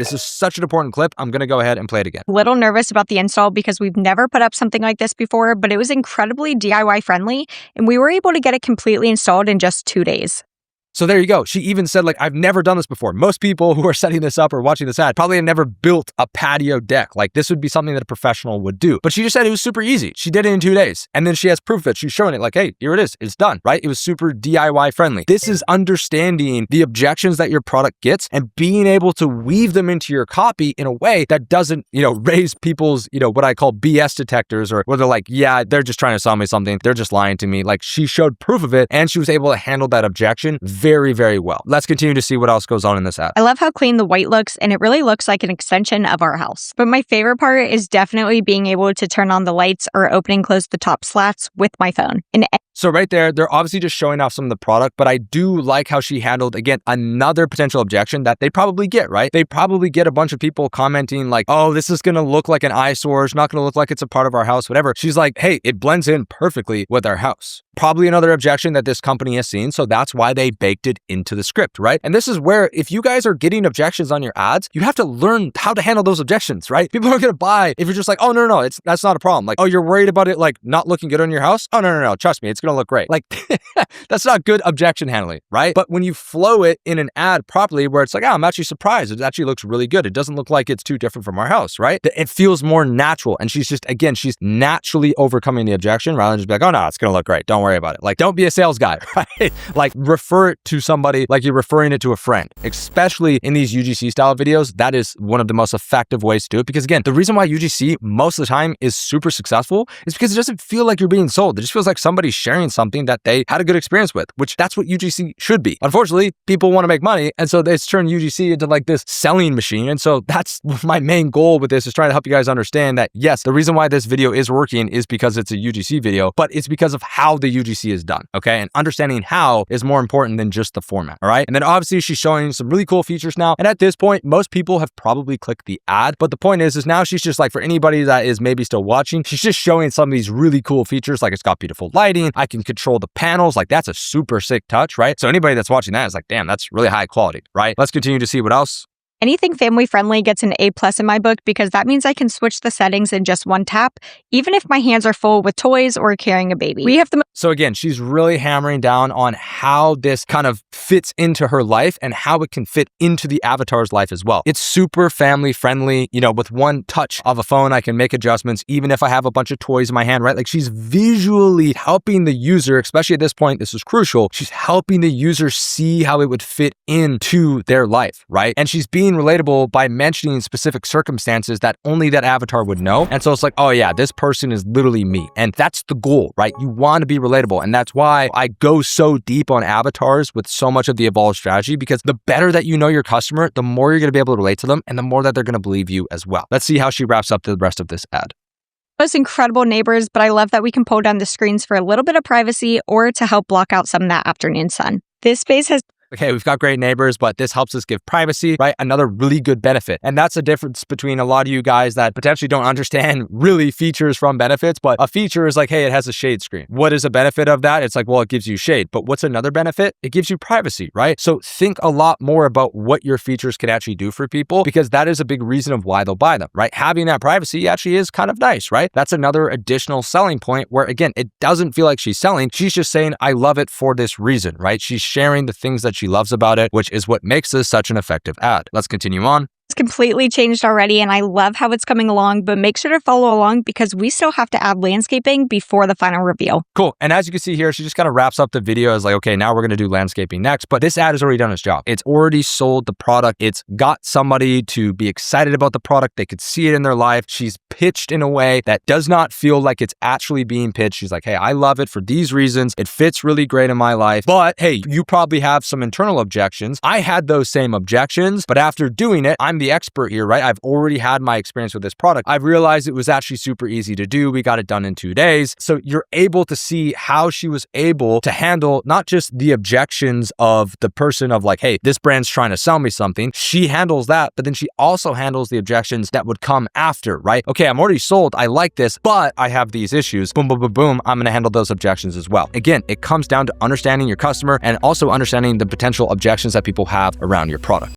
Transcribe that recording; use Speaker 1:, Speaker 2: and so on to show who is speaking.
Speaker 1: This is such an important clip. I'm going to go ahead and play it again.
Speaker 2: A little nervous about the install because we've never put up something like this before, but it was incredibly DIY friendly, and we were able to get it completely installed in just 2 days.
Speaker 1: So there you go. She even said, like, I've never done this before. Most people who are setting this up or watching this ad probably have never built a patio deck. Like, this would be something that a professional would do. But she just said it was super easy. She did it in 2 days. And then she has proof of it. She's showing it like, hey, here it is. It's done, right? It was super DIY friendly. This is understanding the objections that your product gets and being able to weave them into your copy in a way that doesn't, raise people's, what I call BS detectors, or where they're like, yeah, they're just trying to sell me something. They're just lying to me. Like, she showed proof of it and she was able to handle that objection very, very well. Let's continue to see what else goes on in this ad.
Speaker 2: I love how clean the white looks, and it really looks like an extension of our house. But my favorite part is definitely being able to turn on the lights or open and close the top slats with my phone.
Speaker 1: So right there, they're obviously just showing off some of the product, but I do like how she handled, again, another potential objection that they probably get, right? They probably get a bunch of people commenting like, oh, this is going to look like an eyesore. It's not going to look like it's a part of our house, whatever. She's like, hey, it blends in perfectly with our house. Probably another objection that this company has seen. So that's why they baked it into the script, right? And this is where, if you guys are getting objections on your ads, you have to learn how to handle those objections, right? People aren't going to buy if you're just like, oh, no, that's not a problem. Like, oh, you're worried about it like not looking good on your house? Oh, no, trust me, it's going to look great. Like, that's not good objection handling, right? But when you flow it in an ad properly, where it's like, oh, I'm actually surprised. It actually looks really good. It doesn't look like it's too different from our house, right? It feels more natural. And she's just, again, she's naturally overcoming the objection rather than just be like, oh, no, it's going to look great. Don't worry about it. Like, don't be a sales guy, right? Like, refer it to somebody like you're referring it to a friend, especially in these UGC style videos. That is one of the most effective ways to do it. Because again, the reason why UGC most of the time is super successful is because it doesn't feel like you're being sold. It just feels like somebody's sharing something that they had a good experience with, which that's what UGC should be. Unfortunately, people want to make money. And so it's turned UGC into like this selling machine. And so that's my main goal with this, is trying to help you guys understand that, yes, the reason why this video is working is because it's a UGC video, but it's because of how the UGC is done. Okay. And understanding how is more important than just the format. All right. And then obviously she's showing some really cool features now. And at this point, most people have probably clicked the ad. But the point is now she's just like, for anybody that is maybe still watching, she's just showing some of these really cool features. Like, it's got beautiful lighting. I can control the panels. Like, that's a super sick touch, right? So anybody that's watching that is like, damn, that's really high quality, right? Let's continue to see what else.
Speaker 2: Anything family friendly gets an A+ in my book, because that means I can switch the settings in just one tap, even if my hands are full with toys or carrying a baby.
Speaker 1: So again, she's really hammering down on how this kind of fits into her life and how it can fit into the avatar's life as well. It's super family friendly. With one touch of a phone, I can make adjustments, even if I have a bunch of toys in my hand, right? Like, she's visually helping the user, especially at this point, this is crucial. She's helping the user see how it would fit into their life, right? And she's being relatable by mentioning specific circumstances that only that avatar would know. And so it's like, oh yeah, this person is literally me. And that's the goal, right? You want to be relatable. And that's why I go so deep on avatars with so much of the Evolve strategy, because the better that you know your customer, the more you're going to be able to relate to them and the more that they're going to believe you as well. Let's see how she wraps up the rest of this ad.
Speaker 2: Most incredible neighbors, but I love that we can pull down the screens for a little bit of privacy or to help block out some of that afternoon sun. This space has
Speaker 1: okay, we've got great neighbors, but this helps us give privacy, right? Another really good benefit. And that's the difference between a lot of you guys that potentially don't understand really features from benefits, but a feature is like, hey, it has a shade screen. What is a benefit of that? It's like, well, it gives you shade. But what's another benefit? It gives you privacy, right? So think a lot more about what your features can actually do for people, because that is a big reason of why they'll buy them, right? Having that privacy actually is kind of nice, right? That's another additional selling point where, again, it doesn't feel like she's selling. She's just saying, I love it for this reason, right? She's sharing the things that she loves about it, which is what makes this such an effective ad. Let's continue on.
Speaker 2: It's completely changed already, and I love how it's coming along, but make sure to follow along because we still have to add landscaping before the final reveal.
Speaker 1: Cool. And as you can see here, she just kind of wraps up the video as like, okay, now we're going to do landscaping next. But this ad has already done its job. It's already sold the product. It's got somebody to be excited about the product. They could see it in their life. She's pitched in a way that does not feel like it's actually being pitched. She's like, hey, I love it for these reasons. It fits really great in my life. But hey, you probably have some internal objections. I had those same objections, but after doing it, I'm the expert here, right? I've already had my experience with this product. I've realized it was actually super easy to do. We got it done in 2 days. So you're able to see how she was able to handle not just the objections of the person of like, hey, this brand's trying to sell me something. She handles that, but then she also handles the objections that would come after, right? Okay, I'm already sold. I like this, but I have these issues. Boom, boom, boom, boom. I'm going to handle those objections as well. Again, it comes down to understanding your customer and also understanding the potential objections that people have around your product.